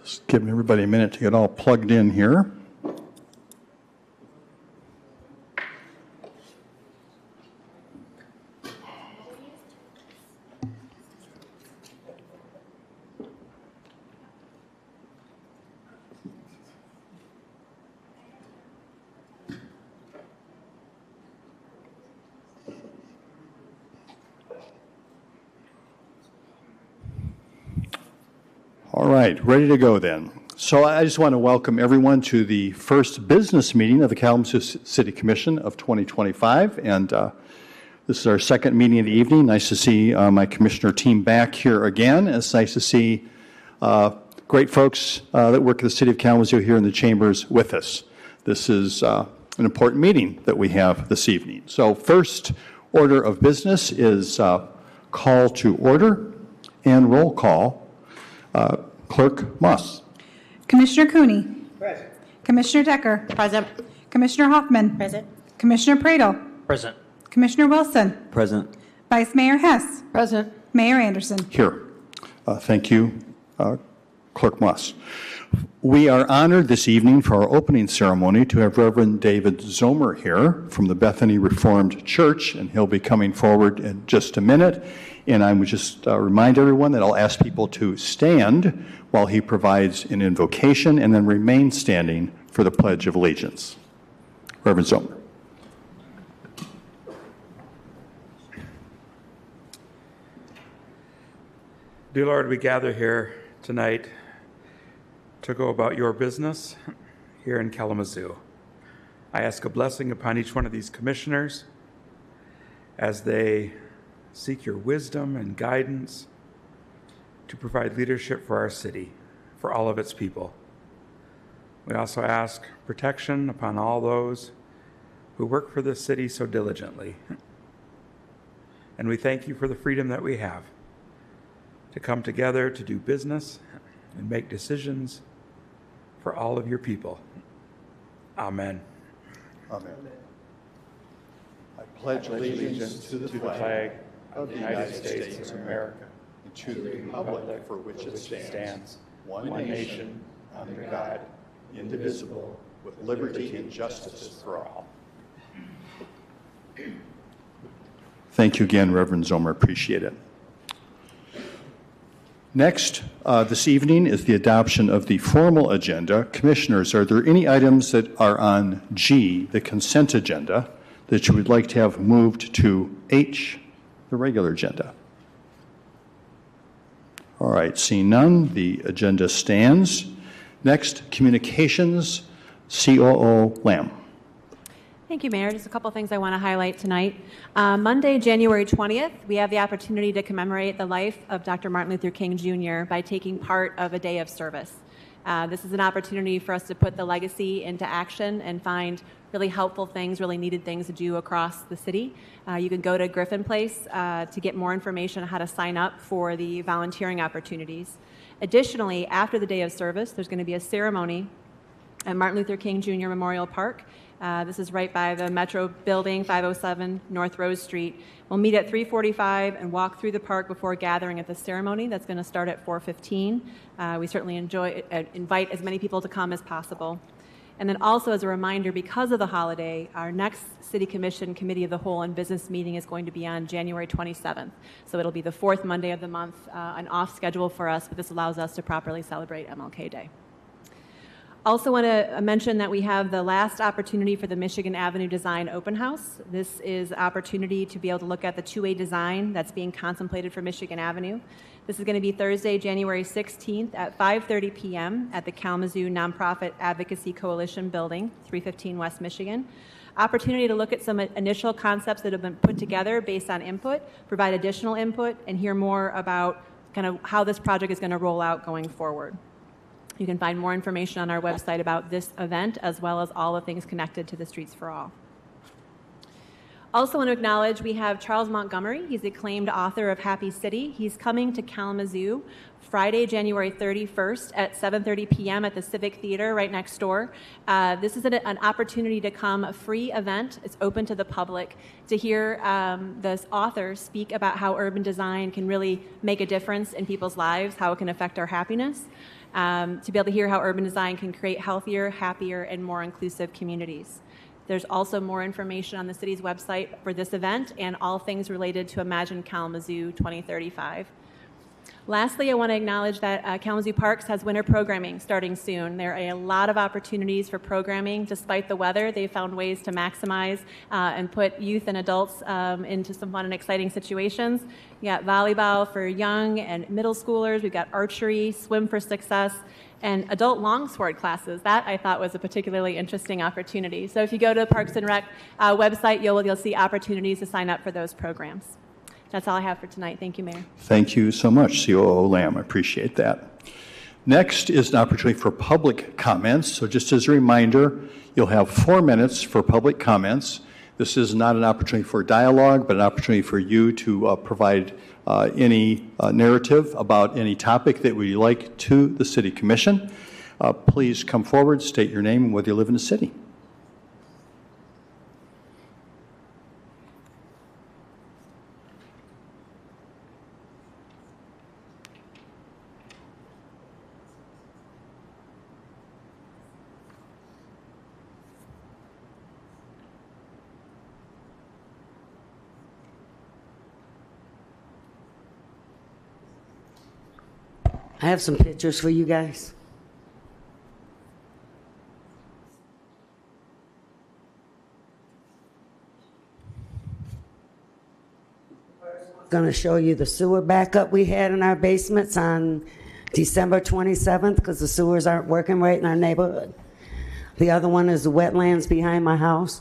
Just give everybody a minute to get all plugged in here. All right, ready to go then. So I just want to welcome everyone to the first business meeting of the Kalamazoo City Commission of 2025. And this is our second meeting of the evening. Nice to see my commissioner team back here again. It's nice to see great folks that work at the City of Kalamazoo here in the chambers with us. This is an important meeting that we have this evening. So first order of business is call to order and roll call. Clerk Moss. Commissioner Cooney. Present. Commissioner Decker. Present. Commissioner Hoffman. Present. Commissioner Pradel. Present. Commissioner Wilson. Present. Vice Mayor Hess. Present. Mayor Anderson. Here. Thank you, Clerk Moss. We are honored this evening for our opening ceremony to have Reverend David Zomer here from the Bethany Reformed Church, and he'll be coming forward in just a minute. And I would just remind everyone that I'll ask people to stand while he provides an invocation and then remain standing for the Pledge of Allegiance. Reverend Zomer. Dear Lord, we gather here tonight to go about your business here in Kalamazoo. I ask a blessing upon each one of these commissioners as they seek your wisdom and guidance to provide leadership for our city, for all of its people. We also ask protection upon all those who work for this city so diligently. And we thank you for the freedom that we have to come together to do business and make decisions for all of your people. Amen. Amen. I pledge allegiance to the flag of the United States of America and to the republic for which it stands, one nation, under God, indivisible, with liberty and justice for all. Thank you again, Reverend Zomer. Appreciate it. Next, this evening is the adoption of the formal agenda. Commissioners, are there any items that are on G, the consent agenda, that you would like to have moved to H, the regular agenda? All right, seeing none, the agenda stands. Next, communications, COO Lamb. Thank you, Mayor. Just a couple things I want to highlight tonight. Monday, January 20th, we have the opportunity to commemorate the life of Dr. Martin Luther King Jr. by taking part of a day of service. This is an opportunity for us to put the legacy into action and find really helpful things, really needed things to do across the city. You can go to Griffin Place to get more information on how to sign up for the volunteering opportunities. Additionally, after the day of service, there's going to be a ceremony at Martin Luther King Jr. Memorial Park. This is right by the Metro Building, 507 North Rose Street. We'll meet at 3:45 and walk through the park before gathering at the ceremony. That's going to start at 4:15. We certainly invite as many people to come as possible. And then also as a reminder, because of the holiday, our next City Commission Committee of the Whole and Business meeting is going to be on January 27th. So it'll be the fourth Monday of the month, an off schedule for us, but this allows us to properly celebrate MLK Day. Also want to mention that we have the last opportunity for the Michigan Avenue Design Open House. This is an opportunity to be able to look at the two-way design that's being contemplated for Michigan Avenue. This is going to be Thursday, January 16th at 5:30 p.m. at the Kalamazoo Nonprofit Advocacy Coalition Building, 315 West Michigan. Opportunity to look at some initial concepts that have been put together based on input, provide additional input, and hear more about kind of how this project is going to roll out going forward. You can find more information on our website about this event, as well as all the things connected to the Streets for All. Also want to acknowledge we have Charles Montgomery. He's the acclaimed author of Happy City. He's coming to Kalamazoo Friday, January 31st at 7:30 p.m. at the Civic Theater right next door. This is an opportunity to come, a free event. It's open to the public to hear this author speak about how urban design can really make a difference in people's lives, how it can affect our happiness. to be able to hear how urban design can create healthier, happier, and more inclusive communities. There's also more information on the city's website for this event and all things related to Imagine Kalamazoo 2035. Lastly, I want to acknowledge that Kalamazoo Parks has winter programming starting soon. There are a lot of opportunities for programming. Despite the weather, they've found ways to maximize and put youth and adults into some fun and exciting situations. We got volleyball for young and middle schoolers. We've got archery, swim for success, and adult longsword classes. That I thought was a particularly interesting opportunity. So if you go to the Parks and Rec website, you'll see opportunities to sign up for those programs. That's all I have for tonight. Thank you, Mayor. Thank you so much, COO Lamb. I appreciate that. Next is an opportunity for public comments. So just as a reminder, you'll have 4 minutes for public comments. This is not an opportunity for dialogue, but an opportunity for you to provide any narrative about any topic that we like to the City Commission. Please come forward, state your name and whether you live in the city. I have some pictures for you guys. Going to show you the sewer backup we had in our basements on December 27th because the sewers aren't working right in our neighborhood. The other one is the wetlands behind my house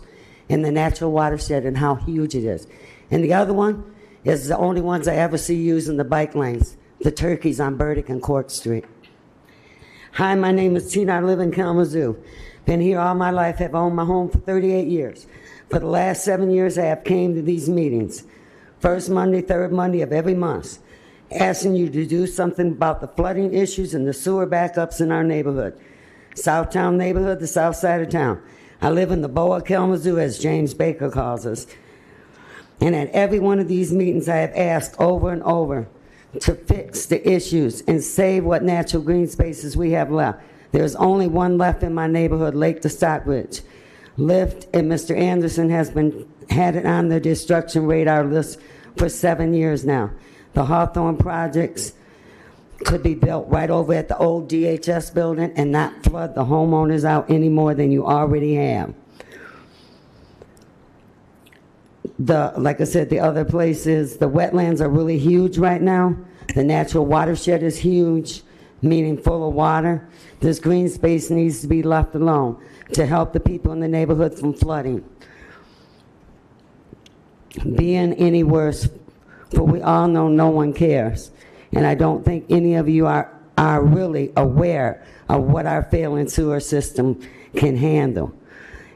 and the natural watershed and how huge it is. And the other one is the only ones I ever see using the bike lanes. The turkeys on Burdick and Court Street. Hi, my name is Tina. I live in Kalamazoo. Been here all my life. Have owned my home for 38 years. For the last 7 years, I have came to these meetings. First Monday, third Monday of every month, asking you to do something about the flooding issues and the sewer backups in our neighborhood. Southtown neighborhood, the south side of town. I live in the Boa Kalamazoo, as James Baker calls us. And at every one of these meetings, I have asked over and over to fix the issues and save what natural green spaces we have left. There's only one left in my neighborhood, Lake to Stockbridge. Lift, and Mr. Anderson has had it on the destruction radar list for 7 years now. The Hawthorne projects could be built right over at the old DHS building and not flood the homeowners out any more than you already have. Like I said, the other places, the wetlands are really huge right now. The natural watershed is huge, meaning full of water. This green space needs to be left alone to help the people in the neighborhood from flooding. Being any worse, for we all know no one cares. And I don't think any of you are really aware of what our failing sewer system can handle.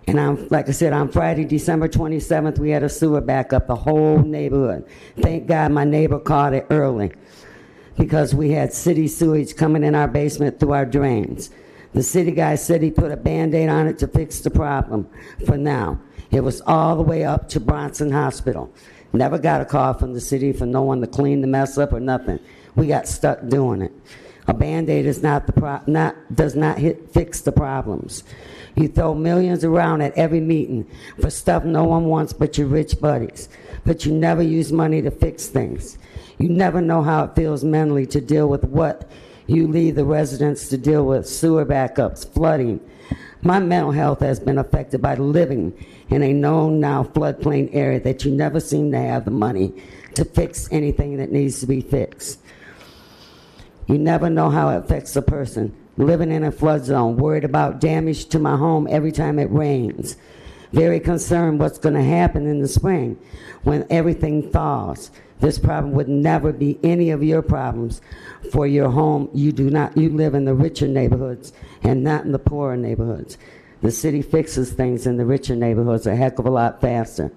And like I said, on Friday, December 27th, we had a sewer backup, the whole neighborhood. Thank God my neighbor caught it early because we had city sewage coming in our basement through our drains. The city guy said he put a Band-Aid on it to fix the problem for now. It was all the way up to Bronson Hospital. Never got a call from the city for no one to clean the mess up or nothing. We got stuck doing it. A Band-Aid is does not fix the problems. You throw millions around at every meeting for stuff no one wants but your rich buddies. But you never use money to fix things. You never know how it feels mentally to deal with what you leave the residents to deal with, sewer backups, flooding. My mental health has been affected by living in a known now floodplain area that you never seem to have the money to fix anything that needs to be fixed. You never know how it affects a person. Living in a flood zone, worried about damage to my home every time it rains. Very concerned what's going to happen in the spring when everything thaws. This problem would never be any of your problems for your home. You live in the richer neighborhoods and not in the poorer neighborhoods. The city fixes things in the richer neighborhoods a heck of a lot faster.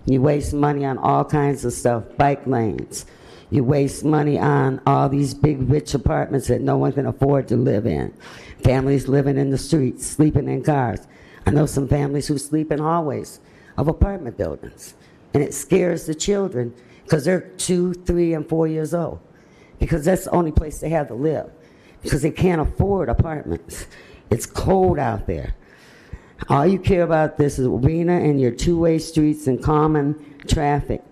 You waste money on all kinds of stuff, bike lanes. You waste money on all these big rich apartments that no one can afford to live in. Families living in the streets, sleeping in cars. I know some families who sleep in hallways of apartment buildings. And it scares the children because they're 2, 3, and 4 years old. Because that's the only place they have to live. because they can't afford apartments. It's cold out there. All you care about this is arena and your two-way streets and common traffic.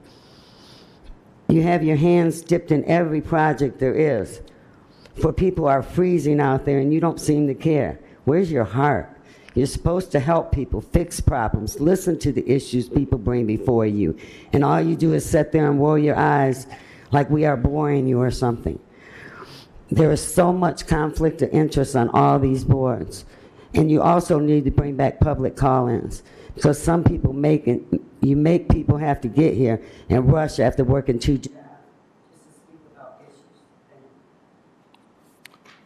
You have your hands dipped in every project there is. For people who are freezing out there and you don't seem to care. Where's your heart? You're supposed to help people, fix problems, listen to the issues people bring before you. And all you do is sit there and roll your eyes like we are boring you or something. There is so much conflict of interest on all these boards. And you also need to bring back public call-ins. Because some people you make people have to get here and rush after working 2 jobs.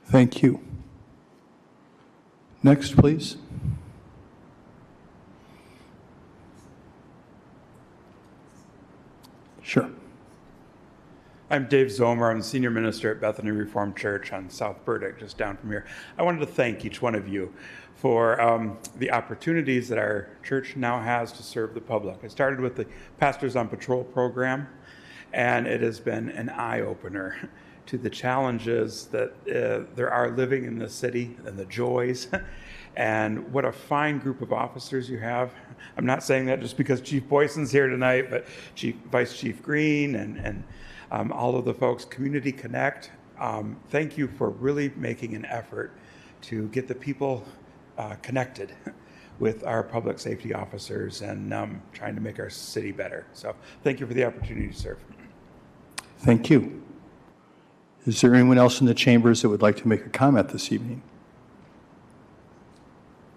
Thank you. Next, please. Sure. I'm Dave Zomer. I'm the senior minister at Bethany Reformed Church on South Burdick, just down from here. I wanted to thank each one of you for the opportunities that our church now has to serve the public. I started with the Pastors on Patrol program, and it has been an eye-opener to the challenges that there are living in this city and the joys. And what a fine group of officers you have. I'm not saying that just because Chief Boyson's here tonight, but Vice Chief Green and all of the folks, Community Connect. Thank you for really making an effort to get the people connected with our public safety officers and trying to make our city better. So thank you for the opportunity to serve. Thank you. Is there anyone else in the chambers that would like to make a comment this evening?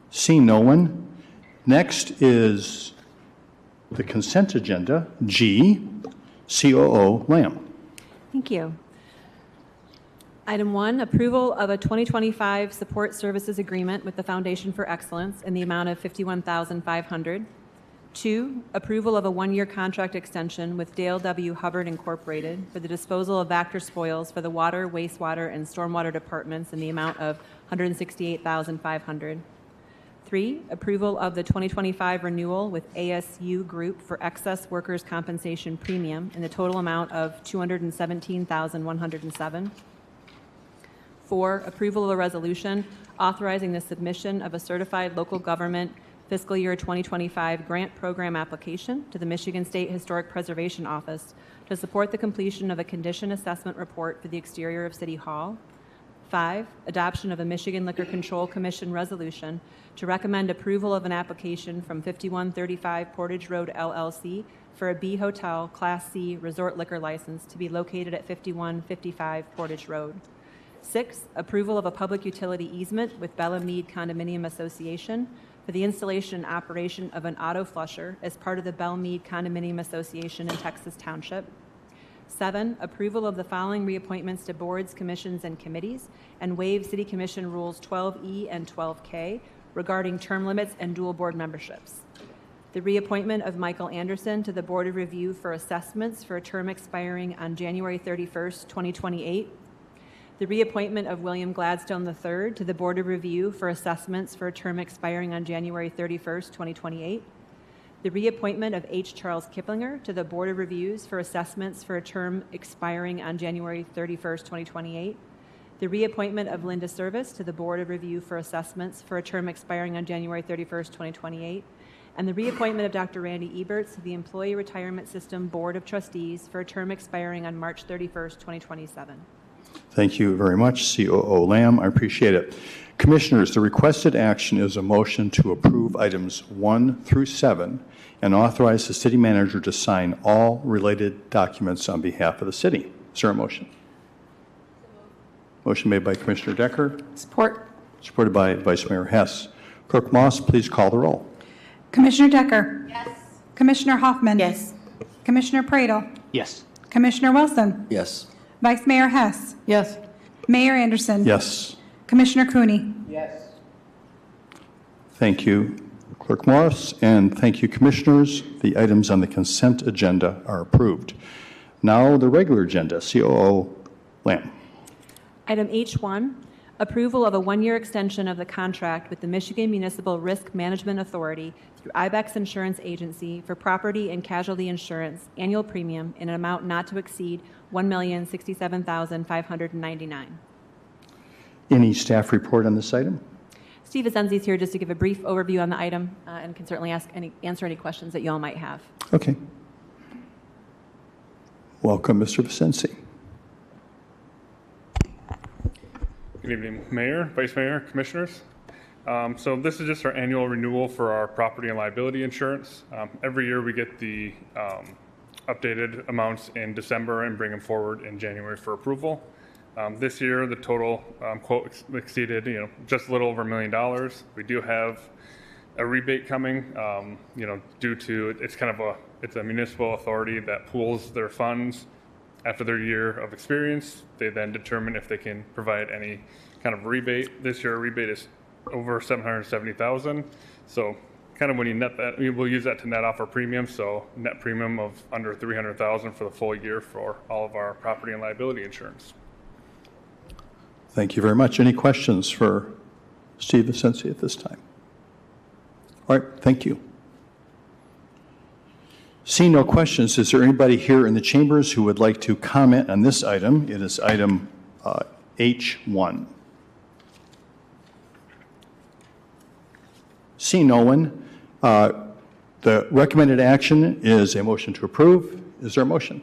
Seeing no one. Next is the consent agenda, G, COO Lamb. Thank you. Item 1, approval of a 2025 support services agreement with the Foundation for Excellence in the amount of $51,500. 2, approval of a 1-year contract extension with Dale W. Hubbard Incorporated for the disposal of Vector spoils for the water, wastewater, and stormwater departments in the amount of $168,500. 3, approval of the 2025 renewal with ASU Group for excess workers' compensation premium in the total amount of $217,107. 4, approval of a resolution authorizing the submission of a certified local government fiscal year 2025 grant program application to the Michigan State Historic Preservation Office to support the completion of a condition assessment report for the exterior of City Hall. 5, adoption of a Michigan Liquor Control Commission resolution to recommend approval of an application from 5135 Portage Road LLC for a B Hotel Class C resort liquor license to be located at 5155 Portage Road. 6, approval of a public utility easement with Bella Mead Condominium Association for the installation and operation of an auto flusher as part of the Belle Mead Condominium Association in Texas Township. 7, approval of the following reappointments to boards, commissions, and committees, and waive City Commission Rules 12E and 12K regarding term limits and dual board memberships. The reappointment of Michael Anderson to the Board of Review for Assessments for a term expiring on January 31st, 2028. The reappointment of William Gladstone III to the Board of Review for Assessments for a term expiring on January 31st, 2028. The reappointment of H. Charles Kiplinger to the Board of Reviews for Assessments for a term expiring on January 31st, 2028. The reappointment of Linda Service to the Board of Review for Assessments for a term expiring on January 31st, 2028. And the reappointment of Dr. Randy Eberts to the Employee Retirement System Board of Trustees for a term expiring on March 31st, 2027. Thank you very much, COO Lamb. I appreciate it. Commissioners, the requested action is a motion to approve items 1 through 7 and authorize the city manager to sign all related documents on behalf of the city. Is there a motion? Motion made by Commissioner Decker. Support. Supported by Vice Mayor Hess. Clerk Moss, please call the roll. Commissioner Decker. Yes. Commissioner Hoffman. Yes. Commissioner Pradle. Yes. Commissioner Wilson. Yes. Vice Mayor Hess. Yes. Mayor Anderson. Yes. Commissioner Cooney. Yes. Thank you, Clerk Morris, and thank you, Commissioners. The items on the consent agenda are approved. Now the regular agenda, COO Lamb. Item H1, approval of a 1-year extension of the contract with the Michigan Municipal Risk Management Authority through IBEX Insurance Agency for property and casualty insurance annual premium in an amount not to exceed $1,067,599. Any staff report on this item? Steve Azenzi is here just to give a brief overview on the item and can certainly answer any questions that you all might have. Okay. Welcome, Mr. Vicenzi. Good evening, Mayor, Vice Mayor, Commissioners. So this is just our annual renewal for our property and liability insurance. Every year we get the updated amounts in December and bring them forward in January for approval. This year, the total quote exceeded, just a little over $1 million. We do have a rebate coming, due to it's a municipal authority that pools their funds after their year of experience. They then determine if they can provide any kind of rebate. This year, our rebate is over $770,000. So kind of when you net that, we'll use that to net off our premium. So net premium of under $300,000 for the full year for all of our property and liability insurance. Thank you very much. Any questions for Steve Vicenzi at this time? All right, thank you. Seeing no questions, is there anybody here in the chambers who would like to comment on this item? It is item H1. Seeing no one, the recommended action is a motion to approve. Is there a motion?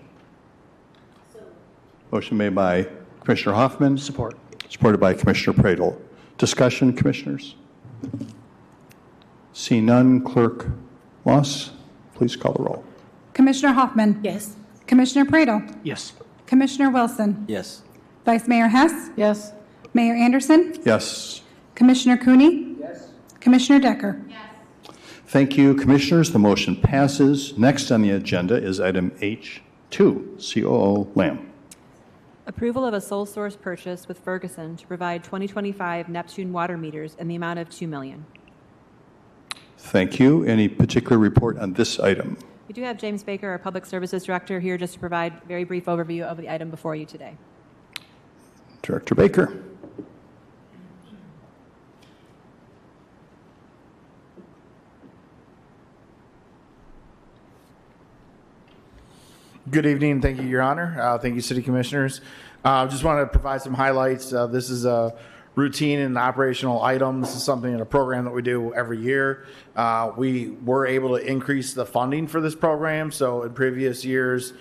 Motion made by Commissioner Hoffman. Support. Supported by Commissioner Pradel. Discussion, Commissioners? Seeing none, Clerk Moss, please call the roll. Commissioner Hoffman. Yes. Commissioner Pradel. Yes. Commissioner Wilson. Yes. Vice Mayor Hess. Yes. Mayor Anderson. Yes. Commissioner Cooney. Yes. Commissioner Decker. Thank you, Commissioners. The motion passes. Next on the agenda is item H2, COO Lamb. Approval of a sole source purchase with Ferguson to provide 2025 Neptune water meters in the amount of $2 million. Thank you. Any particular report on this item? We do have James Baker, our Public Services Director, here just to provide a very brief overview of the item before you today. Director Baker. Good evening. Thank you, Your Honor. Thank you, City Commissioners. Just want to provide some highlights. This is a routine and operational item. This is something in a program that we do every year. We were able to increase the funding for this program. So in previous years,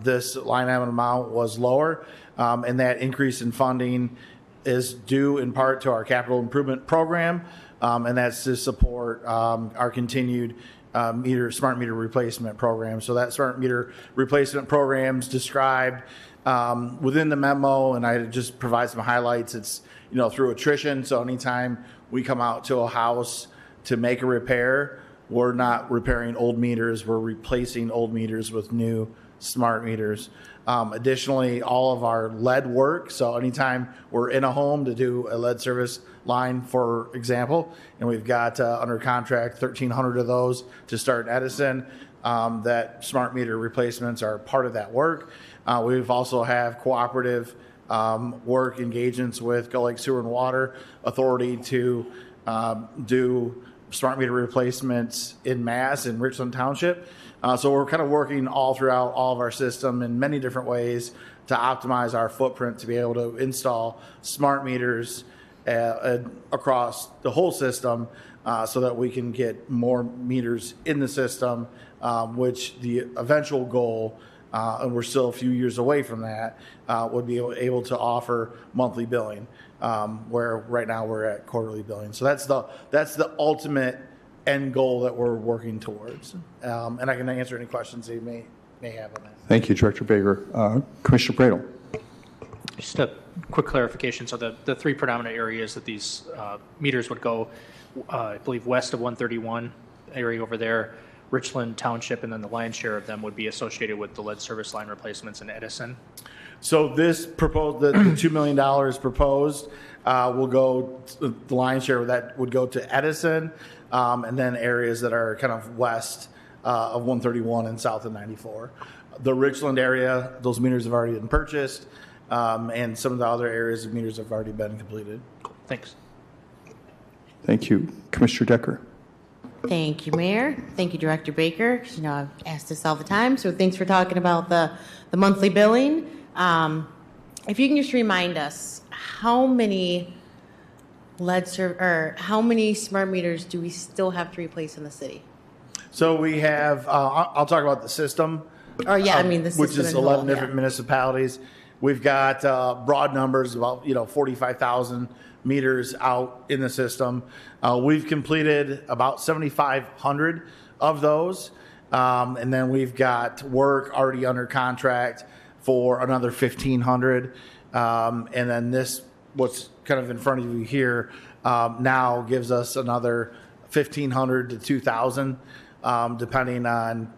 this line item amount was lower. And that increase in funding is due in part to our capital improvement program. And that's to support our continued smart meter replacement program. So that smart meter replacement program's described within the memo, and I just provide some highlights. It's through attrition. So anytime we come out to a house to make a repair, we're not repairing old meters. We're replacing old meters with new smart meters. Additionally, all of our lead work. So anytime we're in a home to do a lead service line, for example, and we've got under contract 1,300 of those to start in Edison, that smart meter replacements are part of that work. We've also have cooperative work engagements with Gull Lake Sewer and Water Authority to do smart meter replacements in mass in Richland Township. So we're kind of working all throughout all of our system in many different ways to optimize our footprint to be able to install smart meters across the whole system so that we can get more meters in the system, which the eventual goal, and we're still a few years away from that, would be able to offer monthly billing, where right now we're at quarterly billing. So that's the ultimate end goal that we're working towards. And I can answer any questions that you may have on that. Thank you, Director Baker. Commissioner Pradel. Just a quick clarification. So the three predominant areas that these meters would go, I believe west of 131 area over there, Richland Township, and then the lion's share of them would be associated with the lead service line replacements in Edison. So this proposed, the $2 million proposed will go, the lion's share of that would go to Edison, and then areas that are kind of west of 131 and south of 94. The Richland area, those meters have already been purchased, and some of the other areas of meters have already been completed. Cool. Thanks. Thank you. Commissioner Decker. Thank you, Mayor. Thank you, Director Baker. 'Cause, I've asked this all the time, so thanks for talking about the monthly billing. If you can just remind us, how many how many smart meters do we still have to replace in the city? So we have, I'll talk about the system. Or yeah, I mean the system Which is in whole, 11 different municipalities. We've got broad numbers, about 45,000 meters out in the system. We've completed about 7,500 of those, and then we've got work already under contract for another 1,500. And then this, what's kind of in front of you here, now gives us another 1,500 to 2,000, depending on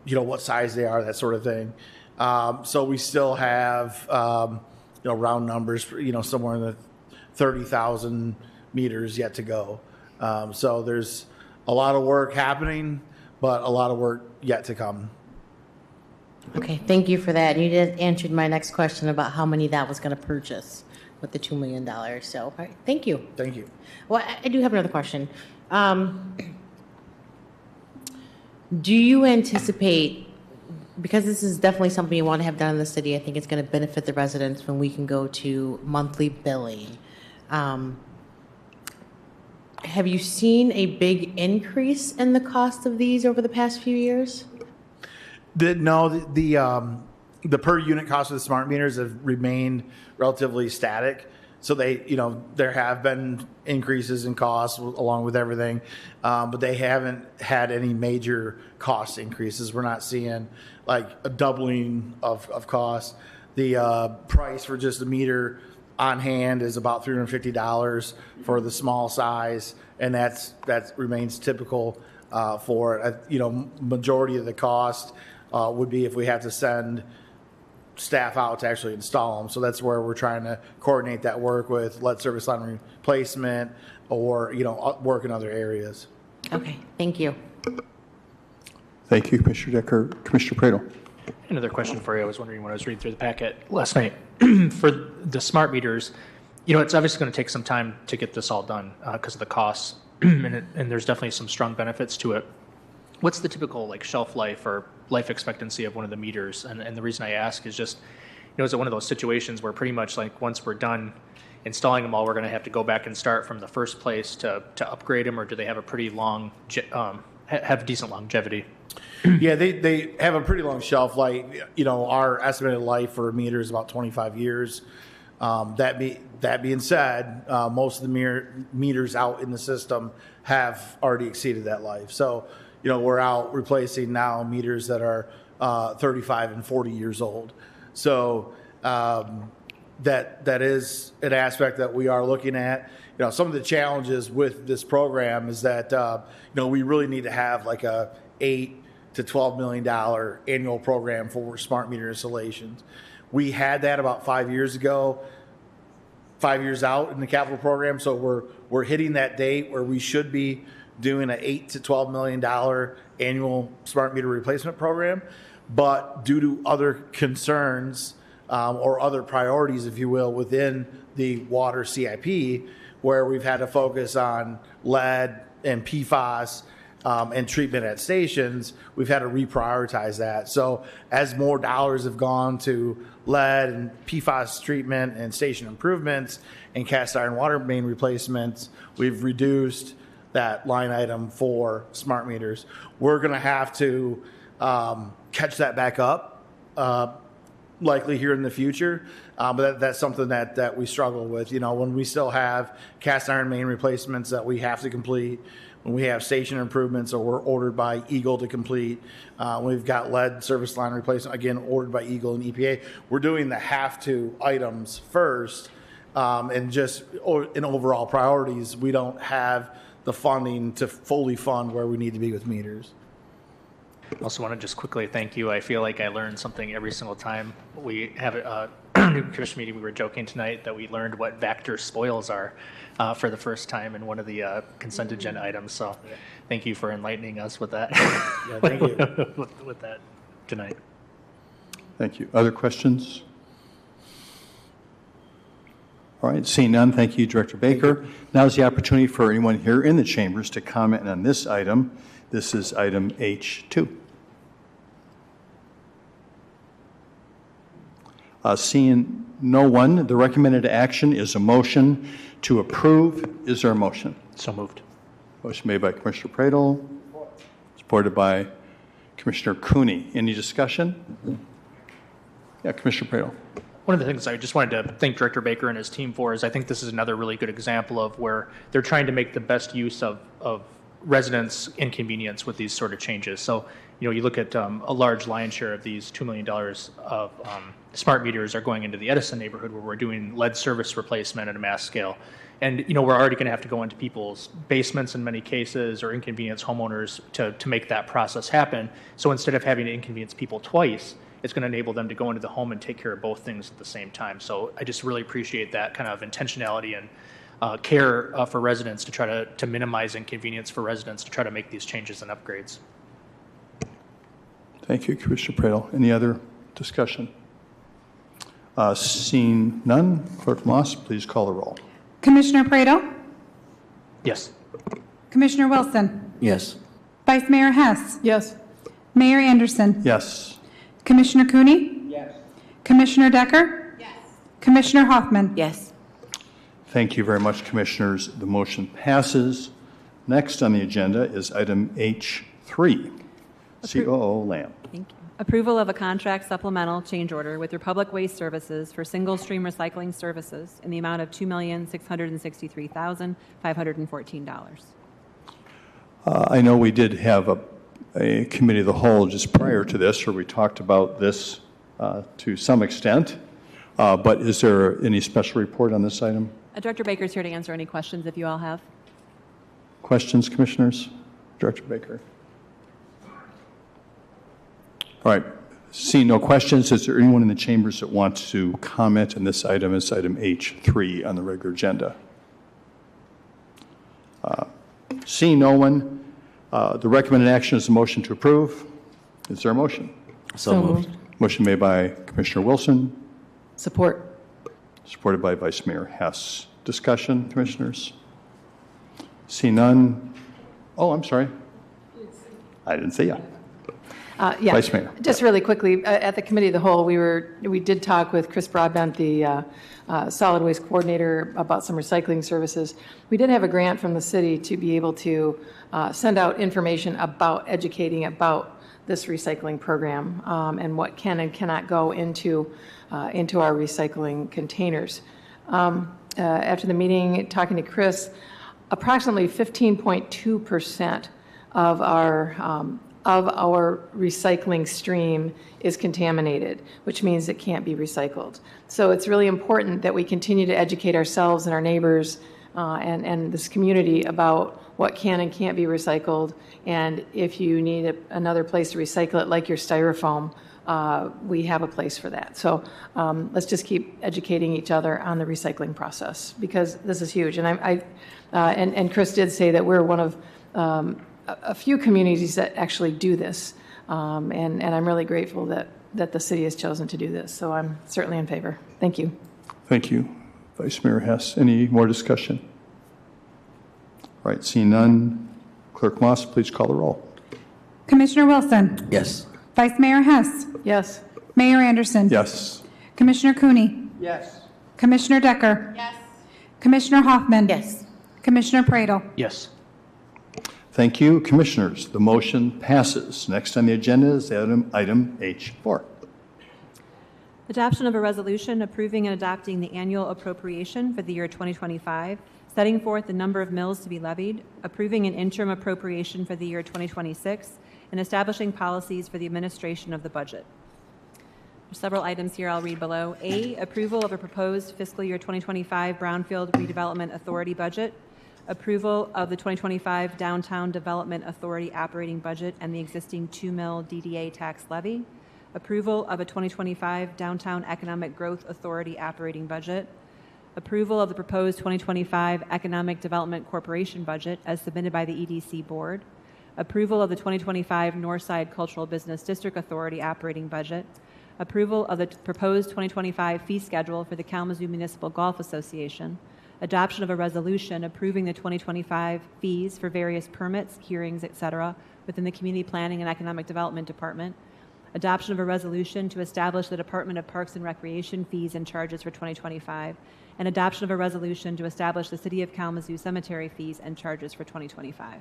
what size they are, that sort of thing. So we still have, round numbers, somewhere in the 30,000 meters yet to go. So there's a lot of work happening, but a lot of work yet to come. Okay, thank you for that. You just answered my next question about how many that was going to purchase with the $2 million. So, all right, thank you. Thank you. Well, I do have another question. Do you anticipate, because this is definitely something you want to have done in the city, I think it's going to benefit the residents when we can go to monthly billing. Have you seen a big increase in the cost of these over the past few years? The per unit cost of the smart meters have remained relatively static. So there have been increases in costs along with everything, but they haven't had any major cost increases. We're not seeing like a doubling of costs. The price for just a meter on hand is about $350 for the small size, and that remains typical for it. Majority of the cost would be if we have to send staff out to actually install them. So that's where we're trying to coordinate that work with lead service line replacement or, work in other areas. Okay, thank you. Thank you, Commissioner Decker. Commissioner Praedel. Another question for you. I was wondering when I was reading through the packet last night for the smart meters, it's obviously going to take some time to get this all done because of the costs, and there's definitely some strong benefits to it. What's the typical shelf life or life expectancy of one of the meters? And the reason I ask is just, is it one of those situations where pretty much once we're done installing them all, we're going to have to go back and start from the first place to upgrade them, or do they have a pretty long, have decent longevity? Yeah, they have a pretty long shelf life. Our estimated life for a meter is about 25 years. That being said, most of the meters out in the system have already exceeded that life. So, we're out replacing now meters that are 35 and 40 years old. So that is an aspect that we are looking at. Some of the challenges with this program is that we really need to have like a $8 to $12 million annual program for smart meter installations. We had that about 5 years ago, 5 years out in the capital program. So we're hitting that date where we should be doing an $8 to $12 million annual smart meter replacement program. But due to other concerns or other priorities, if you will, within the water CIP, where we've had to focus on lead and PFAS and treatment at stations, we've had to reprioritize that. So as more dollars have gone to lead and PFAS treatment and station improvements and cast iron water main replacements, we've reduced that line item for smart meters. We're going to have to catch that back up likely here in the future, but that's something that we struggle with. When we still have cast iron main replacements that we have to complete, when we have station improvements or we're ordered by Eagle to complete, we've got lead service line replacement, again, ordered by Eagle and EPA. We're doing the have-to items first, and just in overall priorities, we don't have the funding to fully fund where we need to be with meters. I also want to just quickly thank you. I feel like I learn something every single time we have a new commission meeting. We were joking tonight that we learned what Vector spoils are for the first time in one of the consent agenda items. So thank you for enlightening us with that. Yeah, thank you. with that tonight. Thank you. Other questions? All right, seeing none, thank you, Director Baker. Now is the opportunity for anyone here in the chambers to comment on this item. This is item H2. Seeing no one, the recommended action is a motion to approve. Is there a motion? So moved. Motion made by Commissioner Pradel, supported by Commissioner Cooney. Any discussion? Yeah, Commissioner Pradel. One of the things I just wanted to thank Director Baker and his team for is I think this is another really good example of where they're trying to make the best use of residents' inconvenience with these sort of changes. So, you look at a large lion's share of these $2 million of smart meters are going into the Edison neighborhood where we're doing lead service replacement at a mass scale. And, we're already going to have to go into people's basements in many cases or inconvenience homeowners to make that process happen. So instead of having to inconvenience people twice, it's going to enable them to go into the home and take care of both things at the same time. So I just really appreciate that kind of intentionality and care for residents to try to minimize inconvenience for residents to try to make these changes and upgrades. Thank you, Commissioner Pradel. Any other discussion? Seeing none, Clerk Moss, please call the roll. Commissioner Pradel? Yes. Commissioner Wilson? Yes. Vice Mayor Hess? Yes. Mayor Anderson? Yes. Commissioner Cooney? Yes. Commissioner Decker? Yes. Commissioner Hoffman? Yes. Thank you very much, Commissioners. The motion passes. Next on the agenda is item H3. COO Lamb. Thank you. Approval of a contract supplemental change order with Republic Waste Services for single-stream recycling services in the amount of $2,663,514. I know we did have a committee of the whole just prior to this, where we talked about this to some extent, but is there any special report on this item? Director Baker is here to answer any questions if you all have. Questions, Commissioners? Director Baker. All right. Seeing no questions, is there anyone in the chambers that wants to comment on this item as item H3 on the regular agenda? Seeing no one, the recommended action is a motion to approve. Is there a motion? So moved. Motion made by Commissioner Wilson, Support. supported by Vice Mayor Hess. Discussion, Commissioners? See none. Oh, I'm sorry. I didn't see you. Yeah. Vice Mayor. Just really quickly, at the Committee of the Whole, we did talk with Chris Broadbent, the solid waste coordinator, about some recycling services. We did have a grant from the city to be able to send out information about educating about this recycling program and what can and cannot go into our recycling containers. After the meeting, talking to Chris, approximately 15.2% of our recycling stream is contaminated, which means it can't be recycled. So it's really important that we continue to educate ourselves and our neighbors and this community about what can and can't be recycled. And if you need another place to recycle it, like your styrofoam, we have a place for that. So let's just keep educating each other on the recycling process, because this is huge. And and Chris did say that we're one of a few communities that actually do this, and I'm really grateful that the city has chosen to do this. So I'm certainly in favor. Thank you. Thank you, Vice Mayor Hess. Any more discussion? All right, seeing none, Clerk Moss, please call the roll. Commissioner Wilson? Yes. Vice Mayor Hess? Yes. Mayor Anderson? Yes. Commissioner Cooney? Yes. Commissioner Decker? Yes. Commissioner Hoffman? Yes. Commissioner Pradel? Yes. Thank you, Commissioners. The motion passes. Next on the agenda is item H4. Adoption of a resolution approving and adopting the annual appropriation for the year 2025, setting forth the number of mills to be levied, approving an interim appropriation for the year 2026, and establishing policies for the administration of the budget. There's several items here I'll read below. A, approval of a proposed fiscal year 2025 Brownfield Redevelopment Authority budget, approval of the 2025 Downtown Development Authority operating budget and the existing 2 mil DDA tax levy, approval of a 2025 Downtown Economic Growth Authority operating budget, approval of the proposed 2025 Economic Development Corporation budget as submitted by the EDC Board, approval of the 2025 Northside Cultural Business District Authority operating budget, approval of the proposed 2025 fee schedule for the Kalamazoo Municipal Golf Association, adoption of a resolution approving the 2025 fees for various permits, hearings, etc., within the Community Planning and Economic Development Department, adoption of a resolution to establish the Department of Parks and Recreation fees and charges for 2025, and adoption of a resolution to establish the City of Kalamazoo cemetery fees and charges for 2025.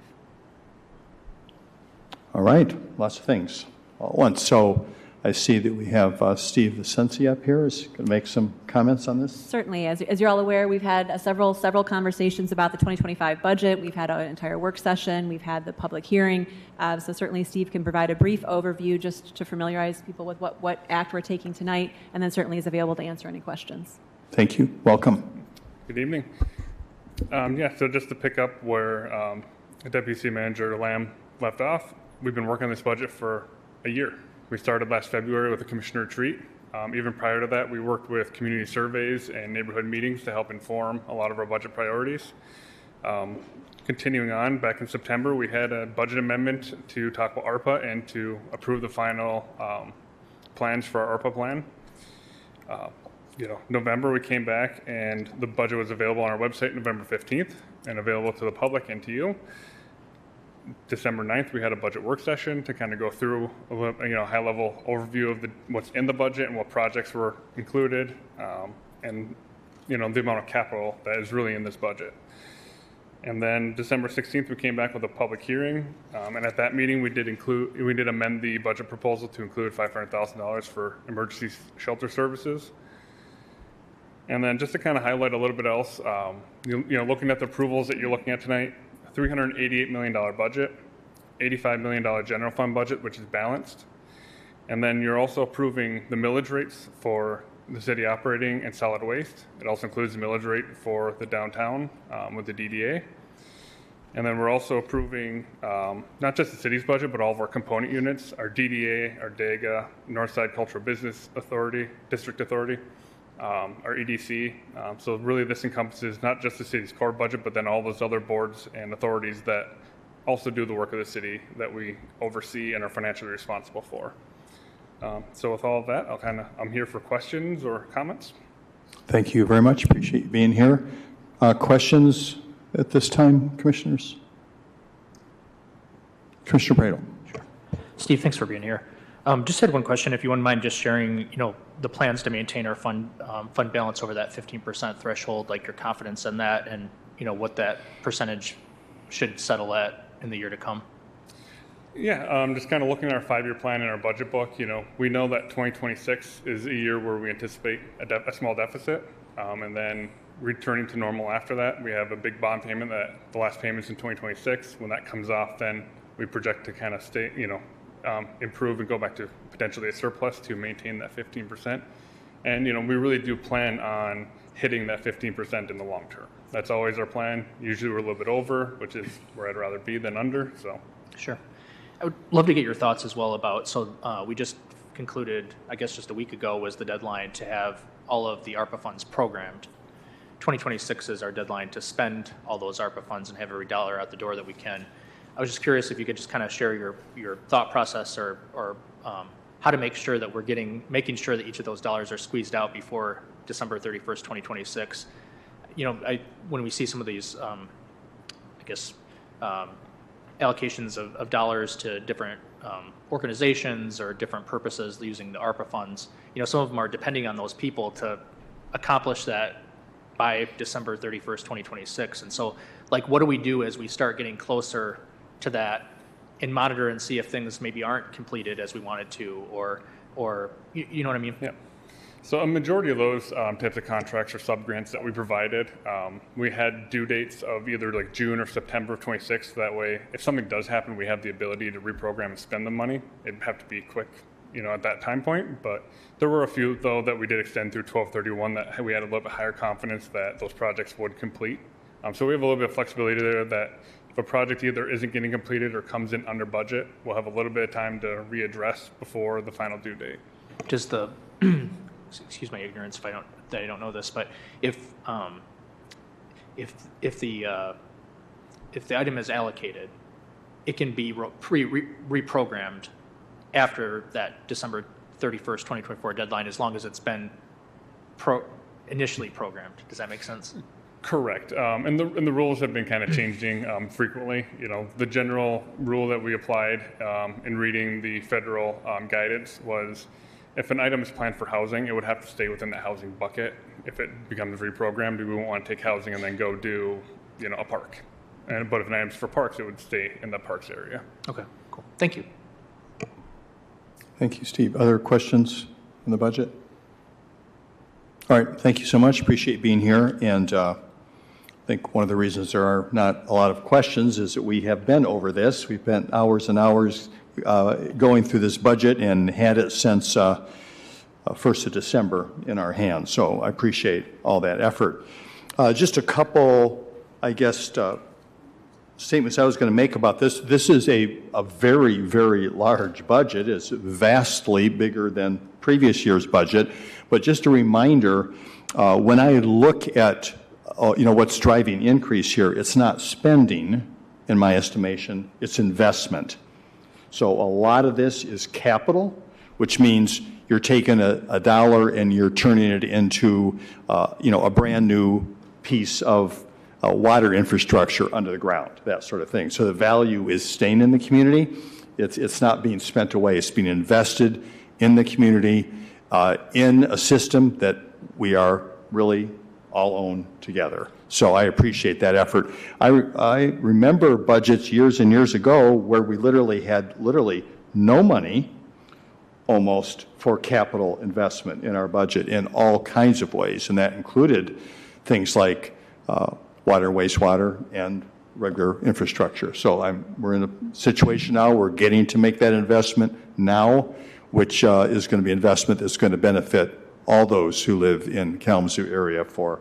All right, lots of things all at once. So I see that we have Steve Vicenzi up here is going to make some comments on this. Certainly. As you're all aware, we've had several conversations about the 2025 budget. We've had an entire work session. We've had the public hearing. So certainly Steve can provide a brief overview just to familiarize people with what act we're taking tonight, and then certainly is available to answer any questions. Thank you. Welcome. Good evening. So just to pick up where Deputy City Manager Lamb left off, we've been working on this budget for a year. We started last February with a commissioner retreat. Even prior to that, we worked with community surveys and neighborhood meetings to help inform a lot of our budget priorities. Continuing on, back in September, we had a budget amendment to talk about ARPA and to approve the final plans for our ARPA plan. November, we came back and the budget was available on our website November 15th and available to the public and to you. December 9th, we had a budget work session to kind of go through a high-level overview of what's in the budget and what projects were included, and the amount of capital that is really in this budget. And then December 16th, we came back with a public hearing, and at that meeting, we did amend the budget proposal to include $500,000 for emergency shelter services. And then just to kind of highlight a little bit else, looking at the approvals that you're looking at tonight. $388 million budget, $85 million general fund budget, which is balanced. And then you're also approving the millage rates for the city operating and solid waste. It also includes the millage rate for the downtown with the DDA. And then we're also approving not just the city's budget, but all of our component units, our DDA, our DAGA, Northside Cultural Business Authority, District Authority, our EDC. So really this encompasses not just the city's core budget, but then all those other boards and authorities that also do the work of the city that we oversee and are financially responsible for. So with all of that, I'm here for questions or comments. Thank you very much. Appreciate you being here. Questions at this time, commissioners? Commissioner Pradel. Sure. Steve, thanks for being here. Just had one question, if you wouldn't mind just sharing, the plans to maintain our fund balance over that 15% threshold, like your confidence in that, and what that percentage should settle at in the year to come. Yeah, just kind of looking at our 5-year plan in our budget book, we know that 2026 is a year where we anticipate a small deficit, and then returning to normal after that. We have a big bond payment that the last payment's in 2026. When that comes off, then we project to kind of stay, improve and go back to potentially a surplus to maintain that 15%. And, we really do plan on hitting that 15% in the long term. That's always our plan. Usually we're a little bit over, which is where I'd rather be than under, so. Sure. I would love to get your thoughts as well about, we just concluded, I guess just a week ago was the deadline to have all of the ARPA funds programmed. 2026 is our deadline to spend all those ARPA funds and have every dollar out the door that we can. I was just curious if you could just kind of share your thought process or how to make sure that we're making sure that each of those dollars are squeezed out before December 31st, 2026. When we see some of these, allocations of dollars to different organizations or different purposes using the ARPA funds, some of them are depending on those people to accomplish that by December 31st, 2026. And so, what do we do as we start getting closer to that and monitor and see if things maybe aren't completed as we wanted to, or you know what I mean? Yeah. So a majority of those types of contracts or sub-grants that we provided, we had due dates of either June or September of 26. That way, if something does happen, we have the ability to reprogram and spend the money. It'd have to be quick, at that time point. But there were a few, though, that we did extend through 12/31 that we had a little bit higher confidence that those projects would complete. So we have a little bit of flexibility there that if a project either isn't getting completed or comes in under budget, we'll have a little bit of time to readdress before the final due date. Does the excuse my ignorance if I don't know this, but if the item is allocated, it can be reprogrammed after that December 31st, 2024 deadline, as long as it's been initially programmed. Does that make sense? Correct. And the rules have been kind of changing frequently. You know, the general rule that we applied in reading the federal guidance was if an item is planned for housing, it would have to stay within the housing bucket. If it becomes reprogrammed, we won't want to take housing and then go do, you know, a park. But if an item's for parks, it would stay in the parks area. Okay, cool. Thank you. Thank you, Steve. Other questions on the budget? All right, thank you so much. Appreciate being here. And I think one of the reasons there are not a lot of questions is that we have been over this. We've spent hours and hours going through this budget and had it since 1st of December in our hands. So I appreciate all that effort. Just a couple, I guess, statements I was going to make about this. This is a very, very large budget. It's vastly bigger than previous year's budget. But just a reminder, when I look at what's driving increase here, it's not spending, in my estimation, it's investment. So a lot of this is capital, which means you're taking a dollar and you're turning it into a brand new piece of water infrastructure under the ground, that sort of thing. So the value is staying in the community. It's not being spent away. It's being invested in the community, in a system that we are really all own together. So I appreciate that effort. I remember budgets years and years ago where we had no money almost for capital investment in our budget in all kinds of ways, and that included things like water, wastewater, and regular infrastructure. So we're in a situation now, we're getting to make that investment now, which is going to be investment that's going to benefit all those who live in Kalamazoo area for,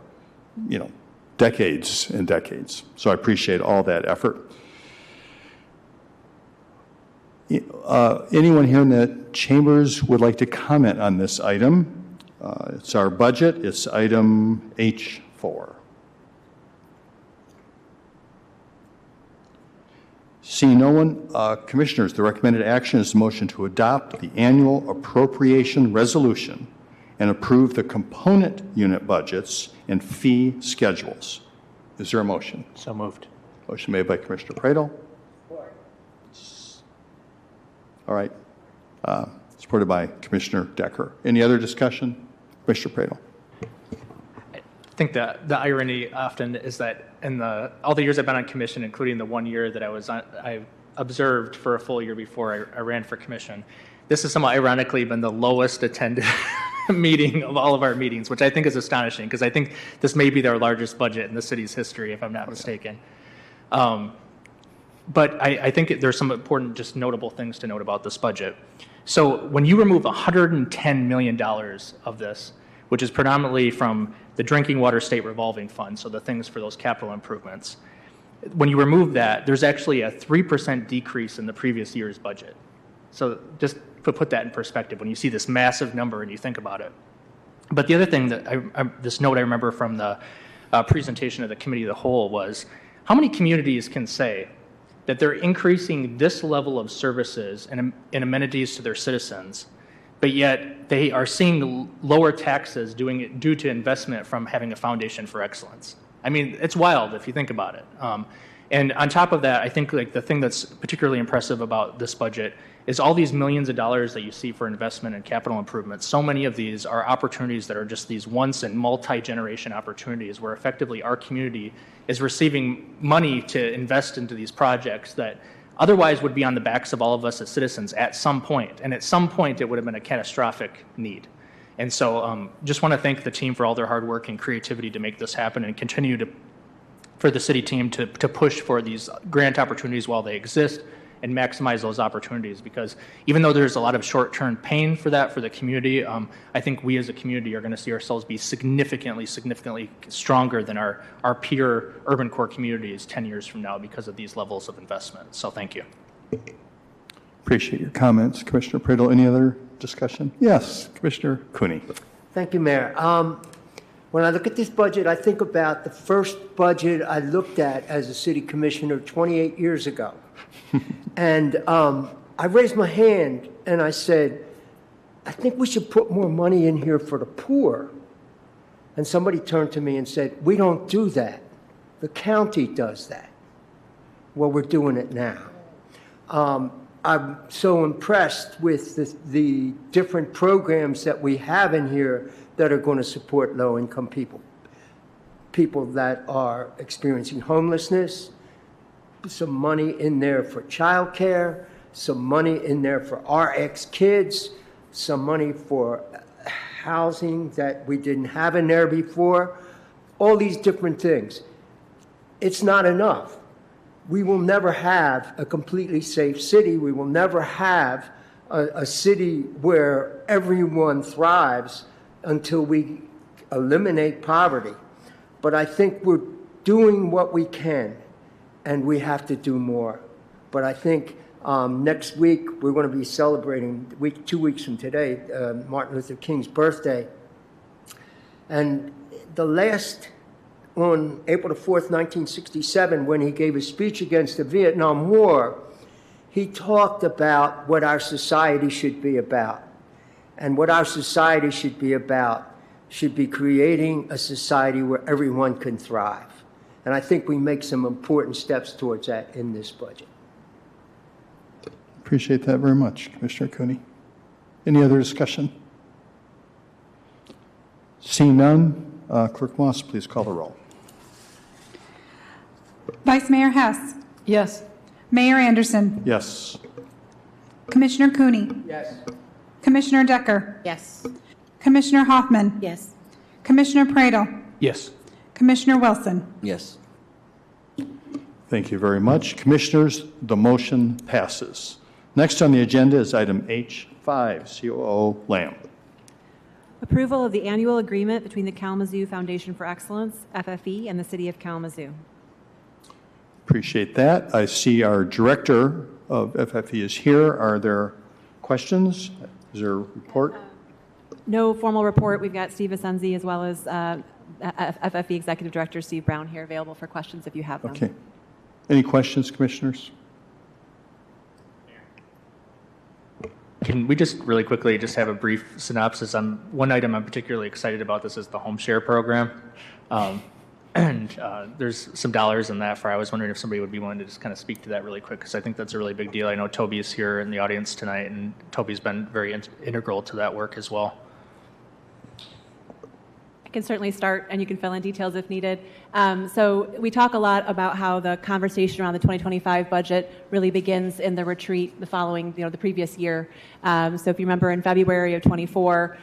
decades and decades. So I appreciate all that effort. Anyone here in the chambers would like to comment on this item? It's our budget. It's item H4. Seeing no one, Commissioners, the recommended action is the motion to adopt the annual appropriation resolution and approve the component unit budgets and fee schedules. Is there a motion? So moved. Motion made by Commissioner Pradel. All right. Supported by Commissioner Decker. Any other discussion? Commissioner Pradel. I think the irony often is that in all the years I've been on commission, including the 1 year that I observed for a full year before I ran for commission, this has somewhat ironically been the lowest attended meeting of all of our meetings, which I think is astonishing because I think this may be their largest budget in the city's history, if I'm not mistaken. But I think there's some important, just notable things to note about this budget. So when you remove $110 million of this, which is predominantly from the Drinking Water State Revolving Fund, so the things for those capital improvements, when you remove that, there's actually a 3% decrease in the previous year's budget. So just to put that in perspective, when you see this massive number and you think about it. But the other thing that this note I remember from the presentation of the Committee of the Whole was, how many communities can say that they're increasing this level of services and amenities to their citizens, but yet they are seeing lower taxes due to investment from having a foundation for excellence? I mean, it's wild if you think about it. And on top of that, I think the thing that's particularly impressive about this budget is all these millions of dollars that you see for investment and capital improvements. So many of these are opportunities that are just these once and multi-generation opportunities where effectively our community is receiving money to invest into these projects that otherwise would be on the backs of all of us as citizens at some point. And at some point, it would have been a catastrophic need. And so just want to thank the team for all their hard work and creativity to make this happen and continue for the city team to push for these grant opportunities while they exist and maximize those opportunities, because even though there's a lot of short-term pain for the community, I think we as a community are going to see ourselves be significantly stronger than our peer urban core communities 10 years from now because of these levels of investment. So thank you. Appreciate your comments. Commissioner Pradel, any other discussion? Yes, Commissioner Cooney. Thank you, Mayor. When I look at this budget, I think about the first budget I looked at as a city commissioner 28 years ago. And I raised my hand and I said, I think we should put more money in here for the poor. And somebody turned to me and said, "We don't do that. The county does that." Well, we're doing it now. I'm so impressed with the different programs that we have in here that are going to support low-income people, people that are experiencing homelessness, some money in there for childcare, some money in there for RX kids, some money for housing that we didn't have in there before, all these different things. It's not enough. We will never have a completely safe city. We will never have a city where everyone thrives until we eliminate poverty. But I think we're doing what we can, and we have to do more. But I think next week we're going to be celebrating, 2 weeks from today, Martin Luther King's birthday. And the last, on April the 4th, 1967, when he gave a speech against the Vietnam War, he talked about what our society should be about. And what our society should be about should be creating a society where everyone can thrive. And I think we make some important steps towards that in this budget. Appreciate that very much, Commissioner Cooney. Any other discussion? Seeing none, Clerk Moss, please call the roll. Vice Mayor Hess. Yes. Mayor Anderson. Yes. Commissioner Cooney. Yes. Commissioner Decker. Yes. Commissioner Hoffman. Yes. Commissioner Pradle. Yes. Commissioner Wilson. Yes. Thank you very much. Commissioners, the motion passes. Next on the agenda is item H5, COO Lamb. Approval of the annual agreement between the Kalamazoo Foundation for Excellence, FFE, and the City of Kalamazoo. Appreciate that. I see our director of FFE is here. Are there questions? Is there a report? No formal report. We've got Steve Assenzi as well as FFE Executive Director Steve Brown here available for questions if you have them. Okay. Any questions, commissioners? Can we just really quickly just have a brief synopsis on one item I'm particularly excited about? This is the home share program. There's some dollars in that for, I was wondering if somebody would be willing to just kind of speak to that really quick, because I think that's a really big deal. I know Toby is here in the audience tonight, and Toby's been very integral to that work as well. I can certainly start, and you can fill in details if needed. So we talk a lot about how the conversation around the 2025 budget really begins in the retreat the following, the previous year. So if you remember in February of 24,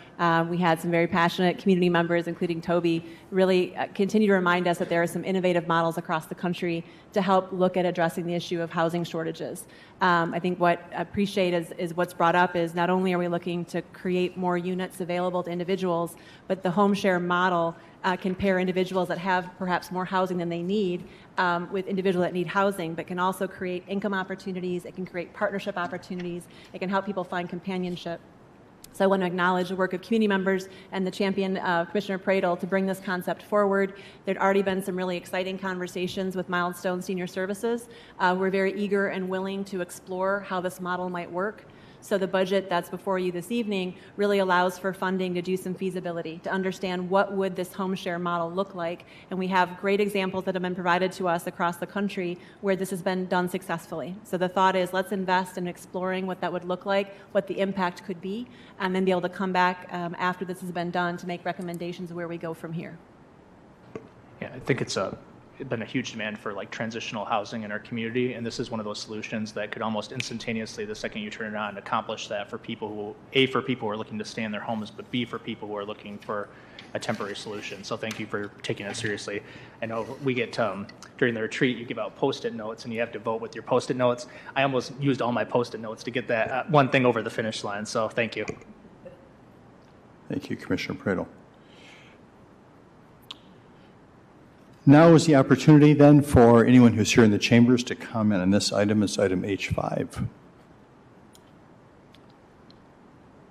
we had some very passionate community members, including Toby, really continue to remind us that there are some innovative models across the country to help look at addressing the issue of housing shortages. I think what I appreciate is what's brought up is not only are we looking to create more units available to individuals, but the home share model can pair individuals that have perhaps more housing than they need with individuals that need housing, but can also create income opportunities. It can create partnership opportunities. It can help people find companionship. So I want to acknowledge the work of community members and the champion, Commissioner Pradle, to bring this concept forward. There'd already been some really exciting conversations with Milestone Senior Services. We're very eager and willing to explore how this model might work. So the budget that's before you this evening really allows for funding to do some feasibility, to understand what would this home share model look like. And we have great examples that have been provided to us across the country where this has been done successfully. So the thought is, let's invest in exploring what that would look like, what the impact could be, and then be able to come back after this has been done to make recommendations where we go from here. Yeah, I think it's been a huge demand for like transitional housing in our community, and this is one of those solutions that could almost instantaneously, the second you turn it on, accomplish that for people who, A, for people who are looking to stay in their homes, but B, for people who are looking for a temporary solution. So thank you for taking it seriously. I know we get, during the retreat, you give out Post-it notes and you have to vote with your Post-it notes. I almost used all my Post-it notes to get that one thing over the finish line, so thank you. Thank you, Commissioner Pradle. Now is the opportunity then for anyone who's here in the chambers to comment on this item. It's item H5.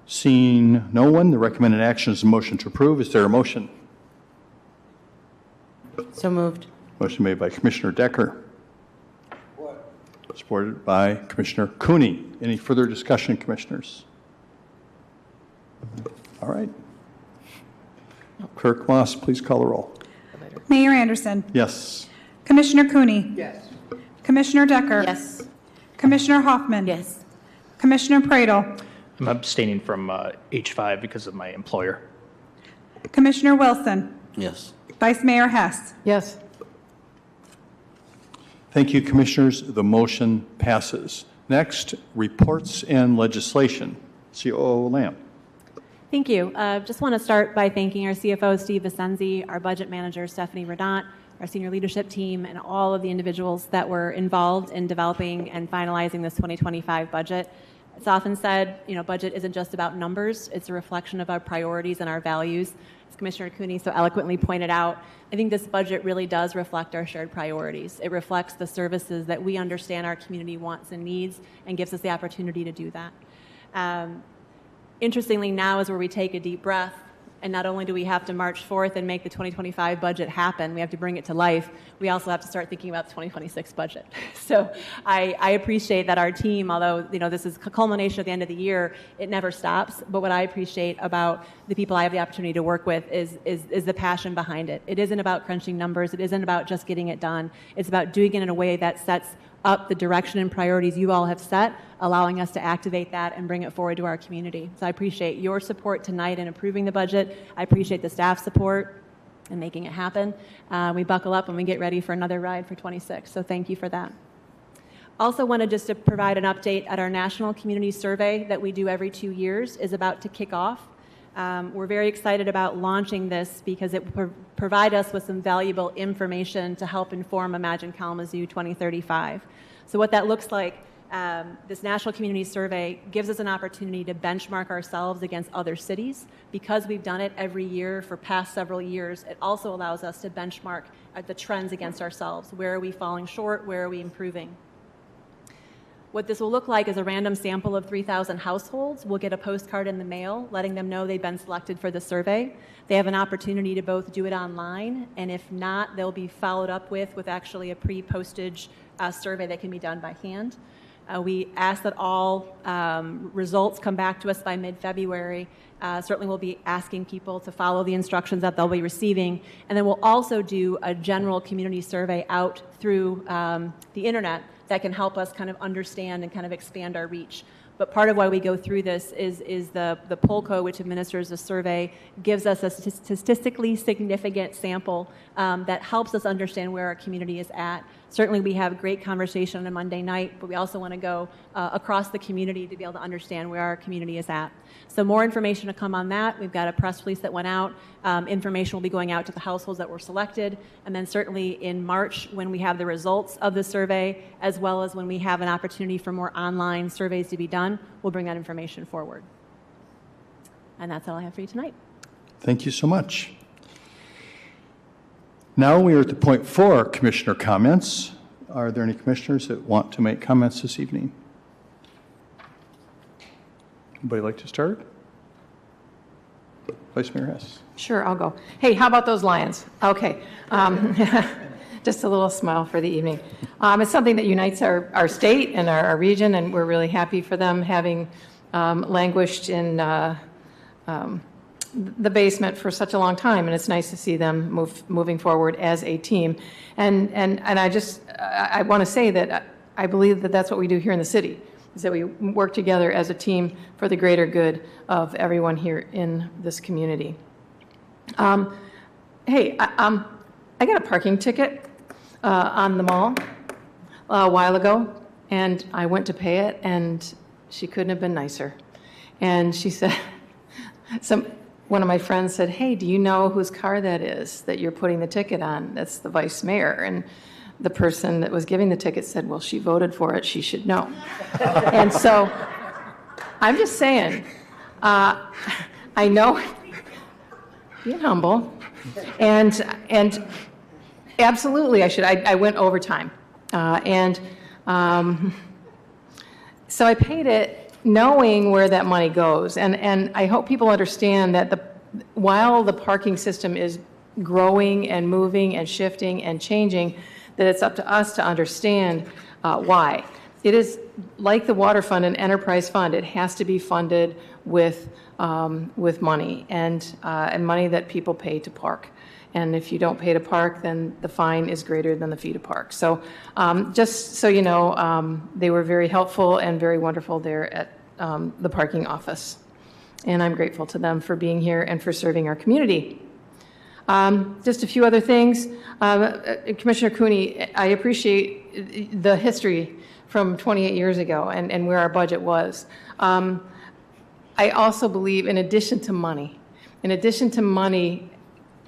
Seeing no one, the recommended action is a motion to approve. Is there a motion? So moved. Motion made by Commissioner Decker. Supported by Commissioner Cooney. Any further discussion, commissioners? All right. Clerk Moss, please call the roll. Mayor Anderson. Yes. Commissioner Cooney. Yes. Commissioner Decker. Yes. Commissioner Hoffman. Yes. Commissioner Pradel. I'm abstaining from H5 because of my employer. Commissioner Wilson. Yes. Vice Mayor Hess. Yes. Thank you, Commissioners. The motion passes. Next, reports and legislation. COO Lamb. Thank you. Just want to start by thanking our CFO, Steve Vicenzi, our budget manager, Stephanie Redant, our senior leadership team, and all of the individuals that were involved in developing and finalizing this 2025 budget. It's often said, budget isn't just about numbers. It's a reflection of our priorities and our values. As Commissioner Cooney so eloquently pointed out, I think this budget really does reflect our shared priorities. It reflects the services that we understand our community wants and needs and gives us the opportunity to do that. Interestingly, now is where we take a deep breath, and not only do we have to march forth and make the 2025 budget happen, we have to bring it to life, we also have to start thinking about the 2026 budget. So I appreciate that our team, although this is a culmination at the end of the year, it never stops. But what I appreciate about the people I have the opportunity to work with is the passion behind it. It isn't about crunching numbers. It isn't about just getting it done. It's about doing it in a way that sets up the direction and priorities you all have set, allowing us to activate that and bring it forward to our community. So I appreciate your support tonight in approving the budget. I appreciate the staff support in making it happen. We buckle up when we get ready for another ride for 26, so thank you for that. Also wanted just to provide an update at our national community survey that we do every 2 years is about to kick off. We're very excited about launching this because it will provide us with some valuable information to help inform Imagine Kalamazoo 2035. So what that looks like, this National Community Survey gives us an opportunity to benchmark ourselves against other cities. Because we've done it every year for past several years, it also allows us to benchmark the trends against ourselves. Where are we falling short? Where are we improving? What this will look like is a random sample of 3,000 households. We'll get a postcard in the mail letting them know they've been selected for the survey. They have an opportunity to both do it online, and if not, they'll be followed up with actually a pre-postage survey that can be done by hand. We ask that all results come back to us by mid-February. Certainly we'll be asking people to follow the instructions that they'll be receiving. And then we'll also do a general community survey out through the internet that can help us kind of understand and kind of expand our reach. But part of why we go through this is the POLCO, which administers the survey, gives us a statistically significant sample that helps us understand where our community is at. Certainly we have great conversation on a Monday night, but we also want to go across the community to be able to understand where our community is at. So more information to come on that. We've got a press release that went out. Information will be going out to the households that were selected. And then certainly in March, when we have the results of the survey, as well as when we have an opportunity for more online surveys to be done, we'll bring that information forward. And that's all I have for you tonight. Thank you so much. Now we are at the point 4, Commissioner comments. Are there any commissioners that want to make comments this evening? Anybody like to start? Vice Mayor Hess. Sure, I'll go. Hey, how about those Lions? Okay. Just a little smile for the evening. It's something that unites our state and our region, and we're really happy for them having languished in the basement for such a long time, and it's nice to see them moving forward as a team. And I want to say that I believe that that's what we do here in the city, is that we work together as a team for the greater good of everyone here in this community. Hey, I got a parking ticket on the mall a while ago, and I went to pay it, and she couldn't have been nicer. And she said, one of my friends said, "Hey, do you know whose car that is that you're putting the ticket on?" That's the vice mayor. And the person that was giving the ticket said, "Well, she voted for it. She should know." And so I'm just saying, I know, being humble, and absolutely I should. I went overtime. So I paid it knowing where that money goes. And I hope people understand that while the parking system is growing and moving and shifting and changing, that it's up to us to understand why. It is like the water fund and enterprise fund. It has to be funded with money and money that people pay to park. And if you don't pay to park, then the fine is greater than the fee to park. So just so you know, they were very helpful and very wonderful there at the parking office. And I'm grateful to them for being here and for serving our community. Just a few other things. Commissioner Cooney, I appreciate the history from 28 years ago and where our budget was. I also believe in addition to money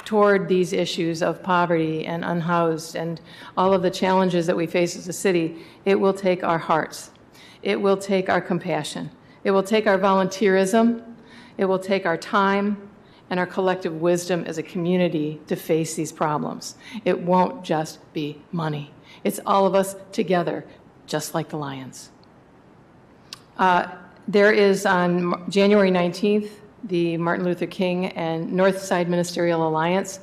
toward these issues of poverty and unhoused and all of the challenges that we face as a city, it will take our hearts. It will take our compassion. It will take our volunteerism. It will take our time and our collective wisdom as a community to face these problems. It won't just be money. It's all of us together, just like the Lions. There is on January 19th, the Martin Luther King and Northside Ministerial Alliance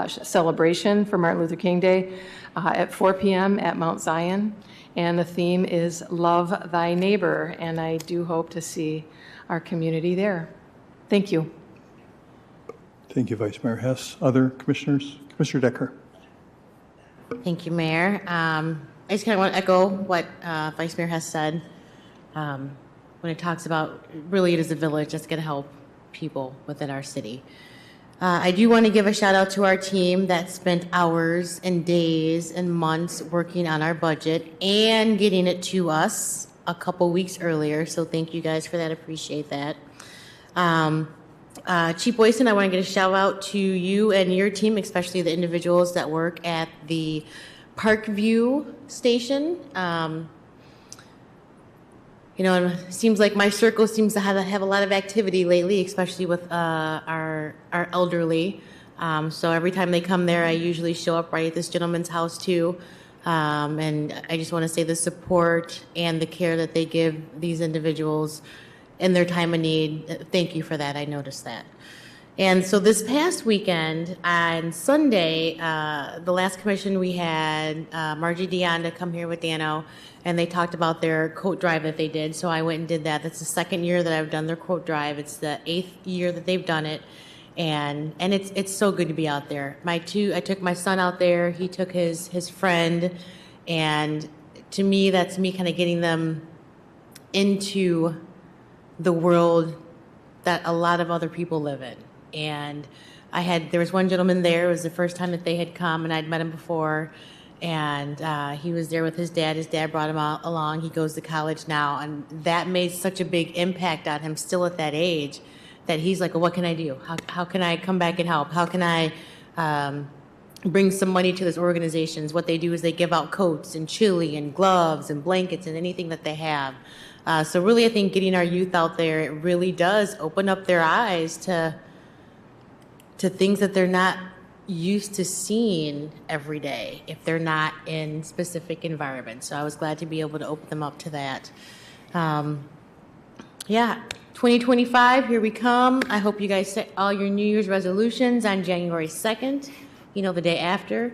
celebration for Martin Luther King Day at 4 p.m. at Mount Zion. And the theme is Love Thy Neighbor. And I do hope to see our community there. Thank you. Thank you, Vice Mayor Hess. Other commissioners? Commissioner Decker. Thank you, Mayor. I just kind of want to echo what Vice Mayor Hess said when it talks about really it is a village that's going to help people within our city. I do want to give a shout out to our team that spent hours and days and months working on our budget and getting it to us a couple weeks earlier. So thank you guys for that. Appreciate that. Chief Boyson, I want to get a shout out to you and your team, especially the individuals that work at the Parkview station. You know, it seems like my circle seems to have a lot of activity lately, especially with our elderly. So every time they come there, I usually show up right at this gentleman's house too. And I just want to say the support and the care that they give these individuals in their time of need. Thank you for that. I noticed that. And so this past weekend on Sunday, the last commission we had Margie Deonda come here with Dano, and they talked about their coat drive that they did. So I went and did that. That's the second year that I've done their coat drive. It's the 8th year that they've done it, and it's so good to be out there. I took my son out there. He took his friend, and to me, that's me kind of getting them into the world that a lot of other people live in. And there was one gentleman there. It was the first time that they had come, and I'd met him before. And he was there with his dad. His dad brought him along. He goes to college now. And that made such a big impact on him still at that age that he's like, well, what can I do? How can I come back and help? How can I bring some money to this organization? What they do is they give out coats and chili and gloves and blankets and anything that they have. So really, I think getting our youth out there, it really does open up their eyes to things that they're not used to seeing every day if they're not in specific environments. So I was glad to be able to open them up to that. 2025, here we come. I hope you guys set all your New Year's resolutions on January 2nd, the day after.